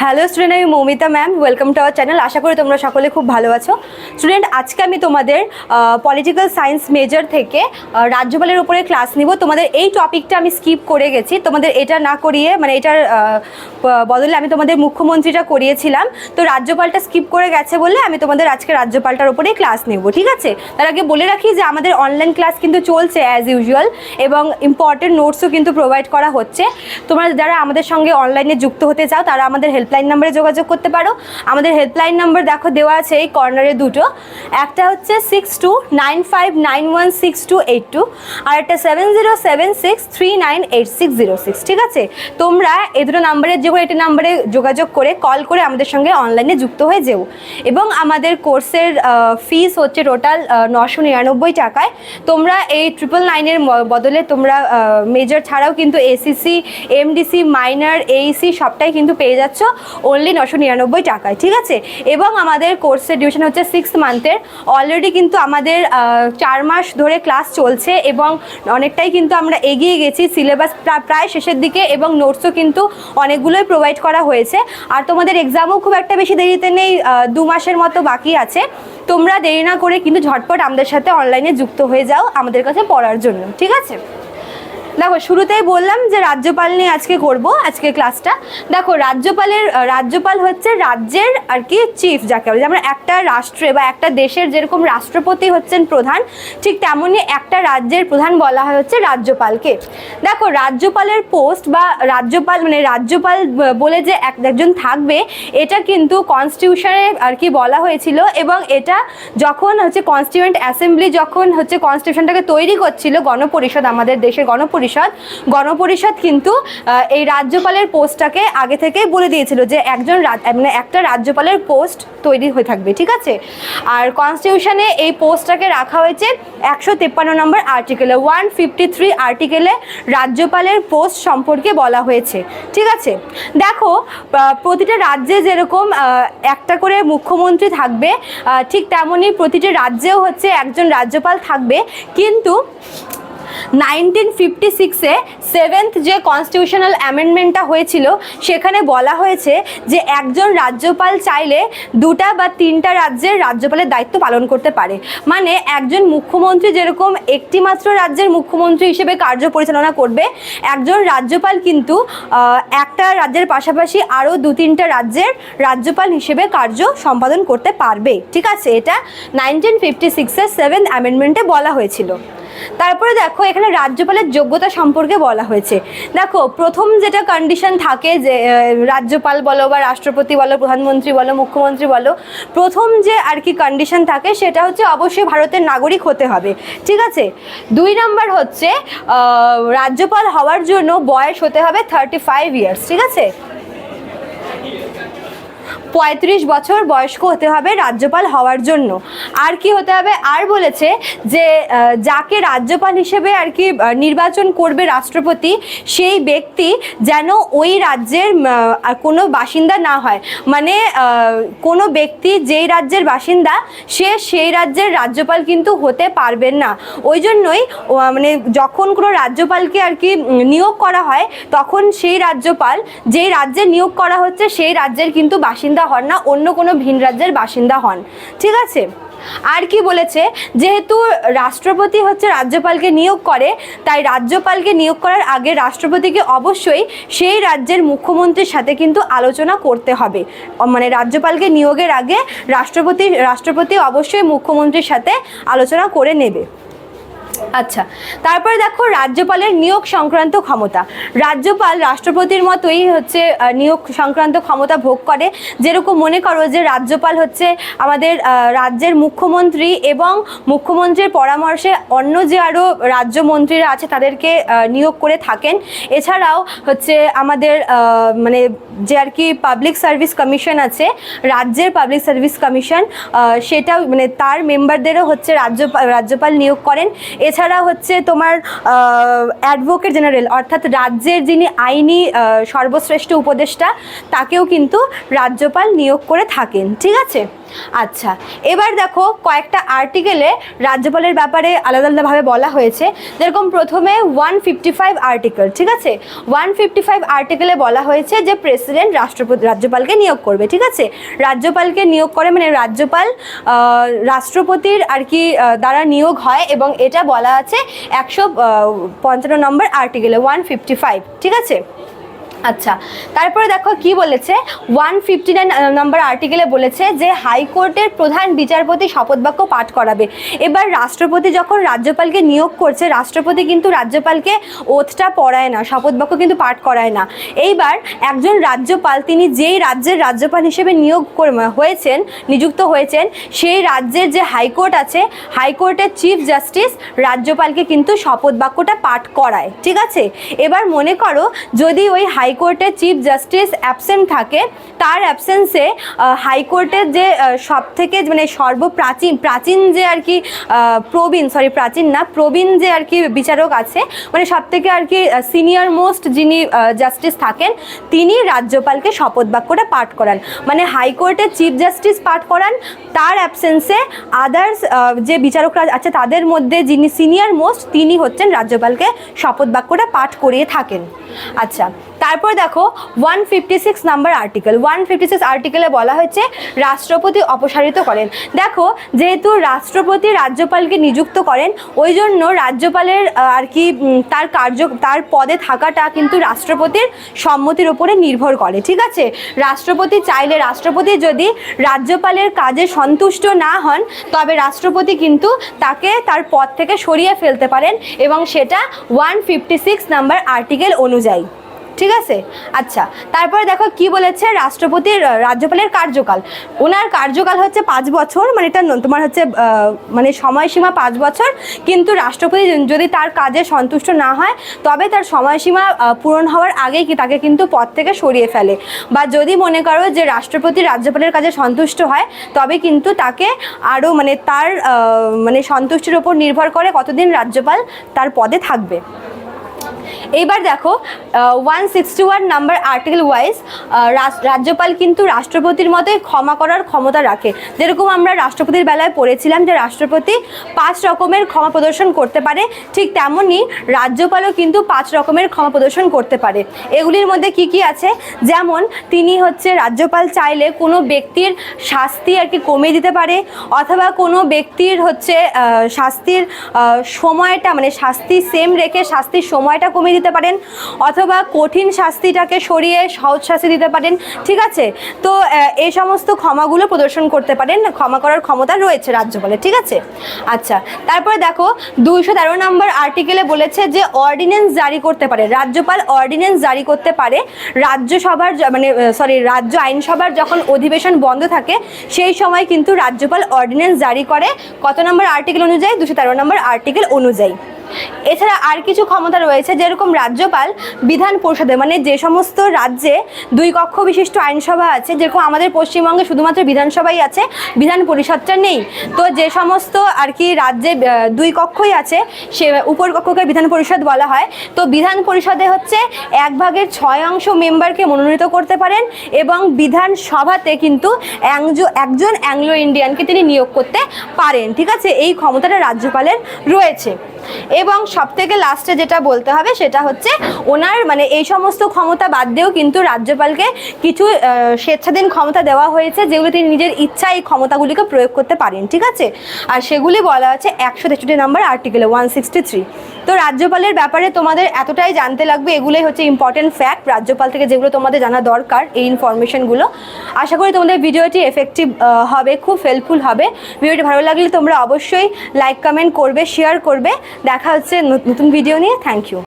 Hello student, আমি Moumita ma'am. Welcome to our channel. আশা করি তোমরা সকলে খুব ভালো আছো। স্টুডেন্ট, আজকে আমি তোমাদের পলিটিক্যাল সায়েন্স মেজর থেকে রাজ্যপালের উপরে ক্লাস নিব। তোমাদের এই টপিকটা আমি স্কিপ করে গেছি, তোমাদের এটা না করিয়ে মানে এটার বদলে আমি তোমাদের মুখ্যমন্ত্রীটা করিয়েছিলাম, তো রাজ্যপালটা স্কিপ করে গেছে বলে আমি তোমাদের আজকে রাজ্যপালটার উপরেই ক্লাস নেব, ঠিক আছে? তার আগে বলে রাখি যে আমাদের অনলাইন ক্লাস কিন্তু চলছে অ্যাজ ইউজুয়াল, এবং ইম্পর্টেন্ট নোটসও কিন্তু প্রোভাইড করা হচ্ছে। তোমরা যারা আমাদের সঙ্গে অনলাইনে যুক্ত হতে চাও তারা আমাদের হেল্পলাইন নাম্বারে যোগাযোগ করতে পারো। আমাদের হেল্পলাইন নাম্বার দেখো দেওয়া আছে এই কর্নারে দুটো, একটা হচ্ছে 6295916282 আর একটা 7076398606, ঠিক আছে? তোমরা এই দুটো নাম্বারের যে কোনো একটি নাম্বারে যোগাযোগ করে কল করে আমাদের সঙ্গে অনলাইনে যুক্ত হয়ে যেও। এবং আমাদের কোর্সের ফিস হচ্ছে টোটাল 999 টাকায়। তোমরা এই 999-এর বদলে তোমরা মেজর ছাড়াও কিন্তু এসিসি, এমডিসি, মাইনর, এইসি সবটাই কিন্তু পেয়ে যাচ্ছ অনলি 999 টাকায়, ঠিক আছে? এবং আমাদের কোর্সের ডিউরেশন হচ্ছে 6 মান্থের। অলরেডি কিন্তু আমাদের 4 মাস ধরে ক্লাস চলছে এবং অনেকটাই কিন্তু আমরা এগিয়ে গেছি, সিলেবাস প্রায় শেষের দিকে এবং নোটসও কিন্তু অনেকগুলোই প্রোভাইড করা হয়েছে। আর তোমাদের এক্সামও খুব একটা বেশি দেরিতে নেই, 2 মাসের মতো বাকি আছে। তোমরা দেরি না করে কিন্তু ঝটপট আমাদের সাথে অনলাইনে যুক্ত হয়ে যাও আমাদের কাছে পড়ার জন্য, ঠিক আছে? দেখো, শুরুতেই বললাম যে রাজ্যপাল নিয়ে আজকে করব আজকে ক্লাসটা। দেখো, রাজ্যপাল হচ্ছে রাজ্যের আর কি চিফ, যাকে বলে। যেমন একটা রাষ্ট্রে বা একটা দেশের যেরকম রাষ্ট্রপতি হচ্ছেন প্রধান, ঠিক তেমনই একটা রাজ্যের প্রধান বলা হয় হচ্ছে রাজ্যপালকে। দেখো, রাজ্যপালের পোস্ট বা রাজ্যপাল মানে রাজ্যপাল বলে যে একজন থাকবে, এটা কিন্তু কনস্টিটিউশনে আর কি বলা হয়েছিল। এবং এটা যখন হচ্ছে কনস্টিটিউয়েন্ট অ্যাসেম্বলি যখন হচ্ছে কনস্টিটিউশনটাকে তৈরি করছিল, গণপরিষদ, আমাদের দেশের গণপরিষদ কিন্তু এই রাজ্যপালের পোস্টটাকে আগে থেকে বলে দিয়েছিল যে একটা রাজ্যপালের পোস্ট তৈরি হয়ে থাকবে, ঠিক আছে? আর কনস্টিটিউশনে এই পোস্টটাকে রাখা হয়েছে 153 নম্বর আর্টিকেলে, 153 আর্টিকেলে রাজ্যপালের পোস্ট সম্পর্কে বলা হয়েছে, ঠিক আছে? দেখো, প্রতিটা রাজ্যে যেরকম একটা করে মুখ্যমন্ত্রী থাকবে, ঠিক তেমনই প্রতিটি রাজ্যেও হচ্ছে একজন রাজ্যপাল থাকবে। কিন্তু 1956-এ 7th যে কনস্টিটিউশনাল অ্যামেন্ডমেন্টটা হয়েছিল, সেখানে বলা হয়েছে যে একজন রাজ্যপাল চাইলে 2টা বা 3টা রাজ্যের রাজ্যপালের দায়িত্ব পালন করতে পারে। মানে একজন মুখ্যমন্ত্রী যেরকম একটি মাত্র রাজ্যের মুখ্যমন্ত্রী হিসেবে কার্য পরিচালনা করবে, একজন রাজ্যপাল কিন্তু একটা রাজ্যের পাশাপাশি আরও 2-3টা রাজ্যের রাজ্যপাল হিসেবে কার্য সম্পাদন করতে পারবে, ঠিক আছে? এটা 1956-এর 7th অ্যামেন্ডমেন্টে বলা হয়েছিল। তারপরে দেখো, এখানে রাজ্যপালের যোগ্যতা সম্পর্কে বলা হয়েছে। দেখো, প্রথম যেটা কন্ডিশন থাকে যে রাজ্যপাল বলো বা রাষ্ট্রপতি বলো, প্রধানমন্ত্রী বলো, মুখ্যমন্ত্রী বলো, প্রথম যে আর কি কন্ডিশন থাকে সেটা হচ্ছে অবশ্যই ভারতের নাগরিক হতে হবে, ঠিক আছে? 2 নম্বর হচ্ছে রাজ্যপাল হওয়ার জন্য বয়স হতে হবে 35 ইয়ার্স, ঠিক আছে? 35 বছর বয়স্ক হতে হবে রাজ্যপাল হওয়ার জন্য। আর কি হতে হবে, আর বলেছে যে যাকে রাজ্যপাল হিসেবে আর কি নির্বাচন করবে রাষ্ট্রপতি, সেই ব্যক্তি যেন ওই রাজ্যের কোনো বাসিন্দা না হয়। মানে কোনো ব্যক্তি যেই রাজ্যের বাসিন্দা সে সেই রাজ্যের রাজ্যপাল কিন্তু হতে পারবেন না। ওই জন্যই মানে যখন কোনো রাজ্যপালকে আর কি নিয়োগ করা হয়, তখন সেই রাজ্যপাল যেই রাজ্যে নিয়োগ করা হচ্ছে সেই রাজ্যের কিন্তু বাসিন্দা হন না, অন্য কোনো ভিন রাজ্যের বাসিন্দা হন, ঠিক আছে? আর কি বলেছে, যেহেতু রাষ্ট্রপতি হচ্ছে রাজ্যপালকে নিয়োগ করে, তাই রাজ্যপালকে নিয়োগ করার আগে রাষ্ট্রপতিকে অবশ্যই সেই রাজ্যের মুখ্যমন্ত্রীর সাথে কিন্তু আলোচনা করতে হবে। মানে রাজ্যপালকে নিয়োগের আগে রাষ্ট্রপতি অবশ্যই মুখ্যমন্ত্রীর সাথে আলোচনা করে নেবে। আচ্ছা, তারপরে দেখো রাজ্যপালের নিয়োগ সংক্রান্ত ক্ষমতা। রাজ্যপাল রাষ্ট্রপতির মতোই হচ্ছে নিয়োগ সংক্রান্ত ক্ষমতা ভোগ করে। যেরকম মনে করো যে রাজ্যপাল হচ্ছে আমাদের রাজ্যের মুখ্যমন্ত্রী, এবং মুখ্যমন্ত্রীর পরামর্শে অন্য যে আরও রাজ্যমন্ত্রীরা আছে তাদেরকে নিয়োগ করে থাকেন। এছাড়াও হচ্ছে আমাদের মানে যে আর কি পাবলিক সার্ভিস কমিশন আছে, রাজ্যের পাবলিক সার্ভিস কমিশন, সেটাও মানে তার মেম্বারদেরও হচ্ছে রাজ্যপাল নিয়োগ করেন। এছাড়া হচ্ছে তোমার অ্যাডভোকেট জেনারেল, অর্থাৎ রাজ্যের যিনি আইনি সর্বশ্রেষ্ঠ উপদেষ্টা, তাকেও কিন্তু রাজ্যপাল নিয়োগ করে থাকেন, ঠিক আছে? আচ্ছা, এবার দেখো কয়েকটা আর্টিকেলে রাজ্যপালের ব্যাপারে আলাদা আলাদাভাবে বলা হয়েছে। যেরকম প্রথমে 155 আর্টিকেল, ঠিক আছে, 155 আর্টিকেলে বলা হয়েছে যে প্রেসিডেন্ট রাজ্যপালকে নিয়োগ করবে, ঠিক আছে। রাজ্যপালকে নিয়োগ করে মানে রাজ্যপাল রাষ্ট্রপতির আর কি দ্বারা নিয়োগ হয়, এবং এটা বলা আছে 155 নম্বর আর্টিকেলে 155, ঠিক আছে। আচ্ছা, তারপরে দেখো কি বলেছে, 159 নম্বর আর্টিকেলে বলেছে যে হাইকোর্টের প্রধান বিচারপতি শপথ বাক্য পাঠ করাবে। এবার রাষ্ট্রপতি যখন রাজ্যপালকে নিয়োগ করছে, রাষ্ট্রপতি কিন্তু রাজ্যপালকে ওথটা পড়ায় না, শপথ বাক্য কিন্তু পাঠ করায় না। এইবার একজন রাজ্যপাল তিনি যেই রাজ্যের রাজ্যপাল হিসেবে নিযুক্ত হয়েছেন সেই রাজ্যের যে হাইকোর্ট আছে, হাইকোর্টের চিফ জাস্টিস রাজ্যপালকে কিন্তু শপথ বাক্যটা পাঠ করায়, ঠিক আছে। এবার মনে করো যদি ওই হাইকোর্টের চিফ জাস্টিস অ্যাবসেন্ট থাকে, তার অ্যাবসেন্সে হাইকোর্টের যে সব থেকে মানে প্রাচীন যে আর কি প্রবীণ যে আর কি বিচারক আছে, মানে সব থেকে আর কি সিনিয়র মোস্ট যিনি জাস্টিস থাকেন, তিনি রাজ্যপালকে শপথ বাক্যটা পাঠ করান। মানে হাইকোর্টের চিফ জাস্টিস পাঠ করান, তার অ্যাবসেন্সে আদার্স যে বিচারকরা আছে তাদের মধ্যে যিনি সিনিয়র মোস্ট তিনি হচ্ছেন রাজ্যপালকে শপথ বাক্যটা পাঠ করিয়ে থাকেন। আচ্ছা, তারপর দেখো 156 নাম্বার আর্টিকেল, 156 আর্টিকেলে বলা হয়েছে রাষ্ট্রপতি অপসারিত করেন। দেখো যেহেতু রাষ্ট্রপতি রাজ্যপালকে নিযুক্ত করেন, ওই জন্য রাজ্যপালের আর কি তার পদে থাকাটা কিন্তু রাষ্ট্রপতির সম্মতির উপরে নির্ভর করে, ঠিক আছে। রাষ্ট্রপতি যদি রাজ্যপালের কাজে সন্তুষ্ট না হন, তবে রাষ্ট্রপতি কিন্তু তাকে তার পদ থেকে সরিয়ে ফেলতে পারেন, এবং সেটা 156 নাম্বার আর্টিকেল অনুযায়ী, ঠিক আছে। আচ্ছা, তারপরে দেখো কি বলেছে রাজ্যপালের কার্যকাল। ওনার কার্যকাল হচ্ছে 5 বছর, মানে এটা তোমার হচ্ছে মানে সময়সীমা 5 বছর, কিন্তু রাষ্ট্রপতি যদি তার কাজে সন্তুষ্ট না হয় তবে তার সময়সীমা পূরণ হওয়ার আগেই তাকে কিন্তু পদ থেকে সরিয়ে ফেলে। বা যদি মনে করো যে রাষ্ট্রপতি রাজ্যপালের কাজে সন্তুষ্ট হয়, তবে কিন্তু তাকে আরও মানে তার মানে সন্তুষ্টির ওপর নির্ভর করে কতদিন রাজ্যপাল তার পদে থাকবে। এইবার দেখো 161 নাম্বার আর্টিকেল ওয়াইজ রাজ্যপাল কিন্তু রাষ্ট্রপতির মতোই ক্ষমা করার ক্ষমতা রাখে। যেরকম আমরা রাষ্ট্রপতির বেলায় পড়েছিলাম যে রাষ্ট্রপতি 5 রকমের ক্ষমা প্রদর্শন করতে পারে, ঠিক তেমনই রাজ্যপালও কিন্তু 5 রকমের ক্ষমা প্রদর্শন করতে পারে। এগুলির মধ্যে কি কি আছে, যেমন তিনি রাজ্যপাল চাইলে কোনো ব্যক্তির শাস্তি আর কি কমিয়ে দিতে পারে, অথবা কোনো ব্যক্তির শাস্তির সময়টা মানে শাস্তি সেম রেখে শাস্তির সময়টা কমিয়ে দিতে পারেন, অথবা কঠিন শাস্তিটাকে সরিয়ে সহজ শাস্তি দিতে পারেন, ঠিক আছে। তো এই সমস্ত ক্ষমাগুলো প্রদর্শন করতে পারেন, ক্ষমা করার ক্ষমতা রয়েছে রাজ্যপালের, ঠিক আছে। আচ্ছা, তারপরে দেখো 213 নম্বর আর্টিকেলে বলেছে যে অর্ডিন্যান্স জারি করতে পারে রাজ্যপাল, অর্ডিন্যান্স জারি করতে পারে রাজ্য আইনসভার যখন অধিবেশন বন্ধ থাকে সেই সময় কিন্তু রাজ্যপাল অর্ডিন্যান্স জারি করে কত নম্বর আর্টিকেল অনুযায়ী, 213 নম্বর আর্টিকেল অনুযায়ী। এছাড়া আর কিছু ক্ষমতা রয়েছে, যেরকম রাজ্যপাল বিধান পরিষদে মানে যে সমস্ত রাজ্যে 2 কক্ষ বিশিষ্ট আইনসভা আছে, যেরকম আমাদের পশ্চিমবঙ্গে শুধুমাত্র বিধানসভাই আছে, বিধান পরিষদটা নেই, তো যে সমস্ত আর কি রাজ্যে 2 কক্ষই আছে সে উপর কক্ষকে বিধান পরিষদ বলা হয়। তো বিধান পরিষদে 1/6 মেম্বারকে মনোনীত করতে পারেন, এবং বিধানসভাতে কিন্তু একজন অ্যাংলো ইন্ডিয়ানকে তিনি নিয়োগ করতে পারেন, ঠিক আছে। এই ক্ষমতাটা রাজ্যপালের রয়েছে। এবং সবথেকে লাস্টে যেটা বলতে হবে সেটা হচ্ছে ওনার মানে এই সমস্ত ক্ষমতা বাদ দিয়েও কিন্তু রাজ্যপালকে কিছু স্বেচ্ছাধীন ক্ষমতা দেওয়া হয়েছে, যেগুলো তিনি নিজের ইচ্ছা এই ক্ষমতাগুলিকে প্রয়োগ করতে পারেন, ঠিক আছে। আর সেগুলি বলা আছে 163 নম্বর আর্টিকেলে 163। তো রাজ্যপালের ব্যাপারে তোমাদের এতটাই জানতে লাগবে, এগুলোই হচ্ছে ইম্পর্টেন্ট ফ্যাক্ট রাজ্যপাল থেকে, যেগুলো তোমাদের জানা দরকার এই ইনফরমেশনগুলো। আশা করি তোমাদের ভিডিওটি এফেক্টিভ হবে, খুব হেল্পফুল হবে। ভিডিওটি ভালো লাগলে তোমরা অবশ্যই লাইক কমেন্ট করবে, শেয়ার করবে। দেখা হচ্ছে নতুন ভিডিও নিয়ে। Thank you.